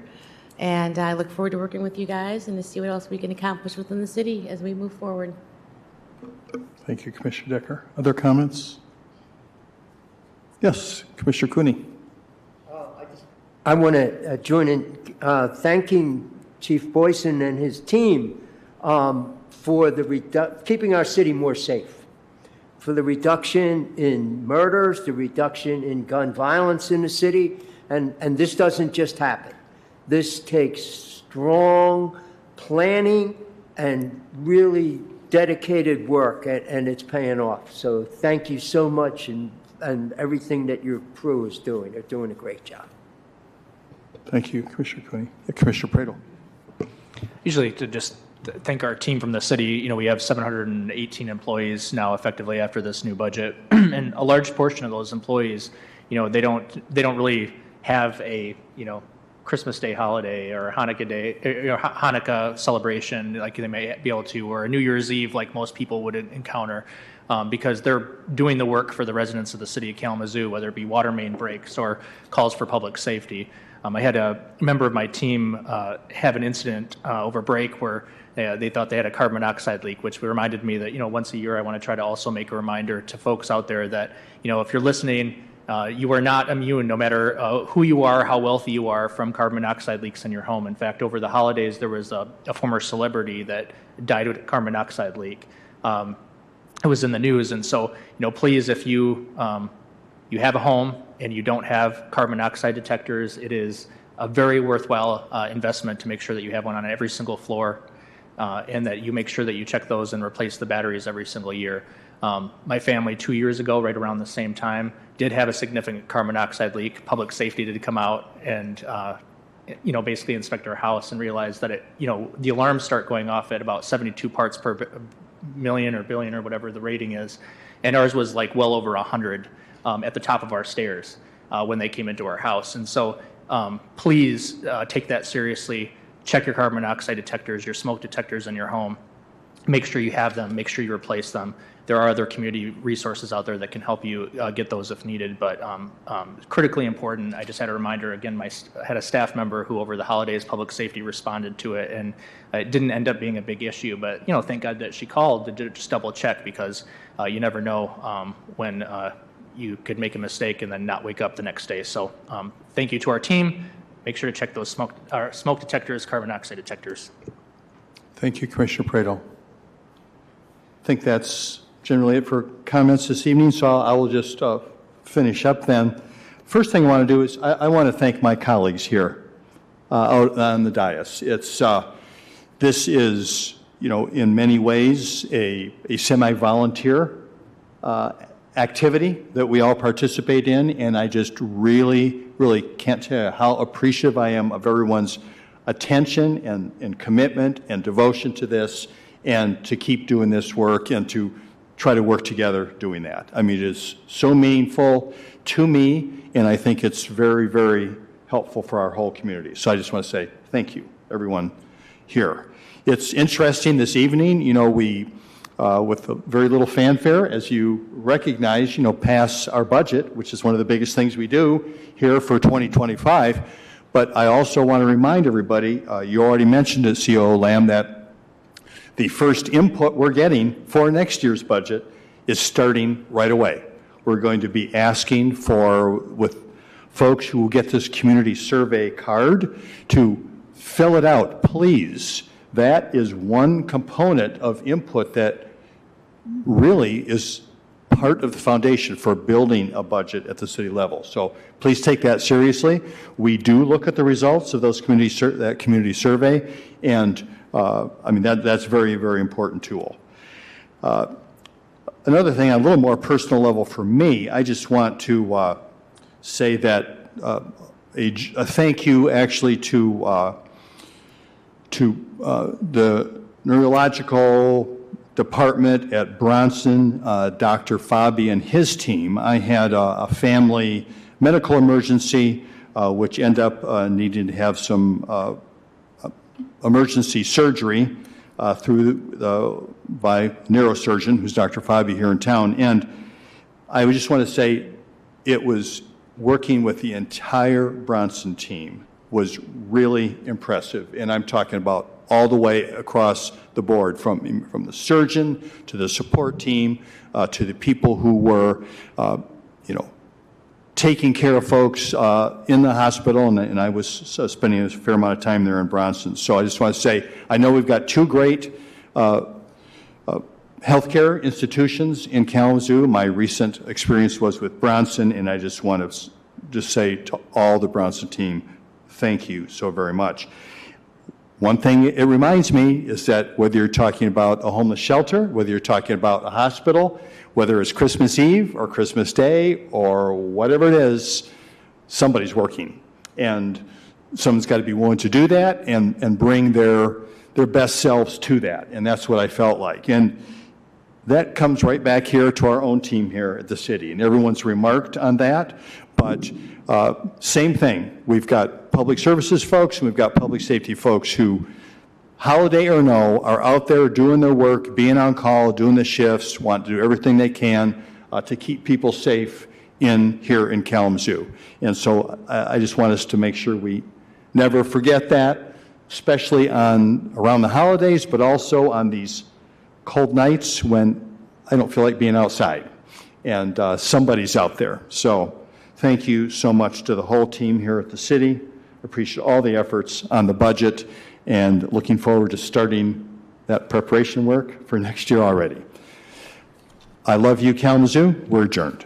And I look forward to working with you guys and to see what else we can accomplish within the city as we move forward. Thank you, Commissioner Decker. Other comments? Yes, Commissioner Cooney. I want to join in thanking Chief Boyson and his team for keeping our city more safe, for the reduction in murders, the reduction in gun violence in the city, and this doesn't just happen. This takes strong planning and really dedicated work, and it's paying off. So thank you so much, and everything that your crew is doing. They're doing a great job. Thank you, Commissioner Cooney. Commissioner Pradel. Usually to just thank our team from the city. We have 718 employees now effectively after this new budget. And a large portion of those employees, they don't really have a, Christmas Day holiday or Hanukkah Day, Hanukkah celebration like they may be able to, or a New Year's Eve like most people would encounter, because they're doing the work for the residents of the city of Kalamazoo, whether it be water main breaks or calls for public safety. I had a member of my team have an incident over break where they thought they had a carbon monoxide leak, which reminded me that, once a year I want to try to also make a reminder to folks out there that, if you're listening, you are not immune, no matter who you are, how wealthy you are, from carbon monoxide leaks in your home. In fact, over the holidays, there was a former celebrity that died with a carbon monoxide leak. It was in the news, and so, please, if you have a home and you don't have carbon monoxide detectors, it is a very worthwhile investment to make sure that you have one on every single floor, and that you make sure that you check those and replace the batteries every single year. My family 2 years ago, right around the same time, did have a significant carbon monoxide leak. Public safety did come out and basically inspect our house and realize that the alarms start going off at about 72 parts per million or billion or whatever the rating is, and ours was like well over 100 at the top of our stairs when they came into our house. And so please take that seriously. Check your carbon monoxide detectors, your smoke detectors in your home. Make sure you have them. Make sure you replace them. There are other community resources out there that can help you get those if needed, but critically important. I just had a reminder, again, I had a staff member who over the holidays, public safety responded to it, and it didn't end up being a big issue, but thank God that she called to just double check, because you never know when you could make a mistake and then not wake up the next day. So thank you to our team. Make sure to check those smoke detectors, carbon monoxide detectors. Thank you, Commissioner Prado. I think that's generally it for comments this evening, so I will just finish up then. First thing I want to do is I want to thank my colleagues here out on the dais. This is, in many ways a semi-volunteer activity that we all participate in, and I just really, really can't tell you how appreciative I am of everyone's attention and commitment and devotion to this, and to keep doing this work and to try to work together doing that. I mean, it is so meaningful to me, and I think it's very, very helpful for our whole community. So I just want to say thank you, everyone here. It's interesting this evening, we, with very little fanfare, as you recognize, pass our budget, which is one of the biggest things we do here for 2025. But I also want to remind everybody, you already mentioned it, COO Lamb, that the first input we're getting for next year's budget is starting right away. We're going to be asking with folks who will get this community survey card to fill it out, please. That is one component of input that really is part of the foundation for building a budget at the city level. So please take that seriously. We do look at the results of that community survey, and that's a very, very important tool. Another thing, on a little more personal level for me, I just want to say that a thank you actually to the neurological department at Bronson, Dr. Fabi and his team. I had a family medical emergency, which ended up needing to have some emergency surgery by neurosurgeon, who's Dr. Fabi here in town. And I just want to say it was working with the entire Bronson team was really impressive. And I'm talking about all the way across the board, from the surgeon to the support team to the people who were, taking care of folks in the hospital, and I was spending a fair amount of time there in Bronson. So I just want to say, I know we've got two great healthcare institutions in Kalamazoo. My recent experience was with Bronson, and I just want to just say to all the Bronson team, thank you so very much. One thing it reminds me is that whether you're talking about a homeless shelter, whether you're talking about a hospital, whether it's Christmas Eve or Christmas Day or whatever it is, somebody's working. And someone's got to be willing to do that and bring their best selves to that. And that's what I felt like. And that comes right back here to our own team here at the city. And everyone's remarked on that. But same thing. We've got public services folks and we've got public safety folks who, holiday or no, are out there doing their work, being on call, doing the shifts, want to do everything they can to keep people safe here in Kalamazoo. And so I just want us to make sure we never forget that, especially around the holidays, but also on these cold nights when I don't feel like being outside. And somebody's out there. So thank you so much to the whole team here at the city. Appreciate all the efforts on the budget and looking forward to starting that preparation work for next year already. I love you, Kalamazoo. We're adjourned.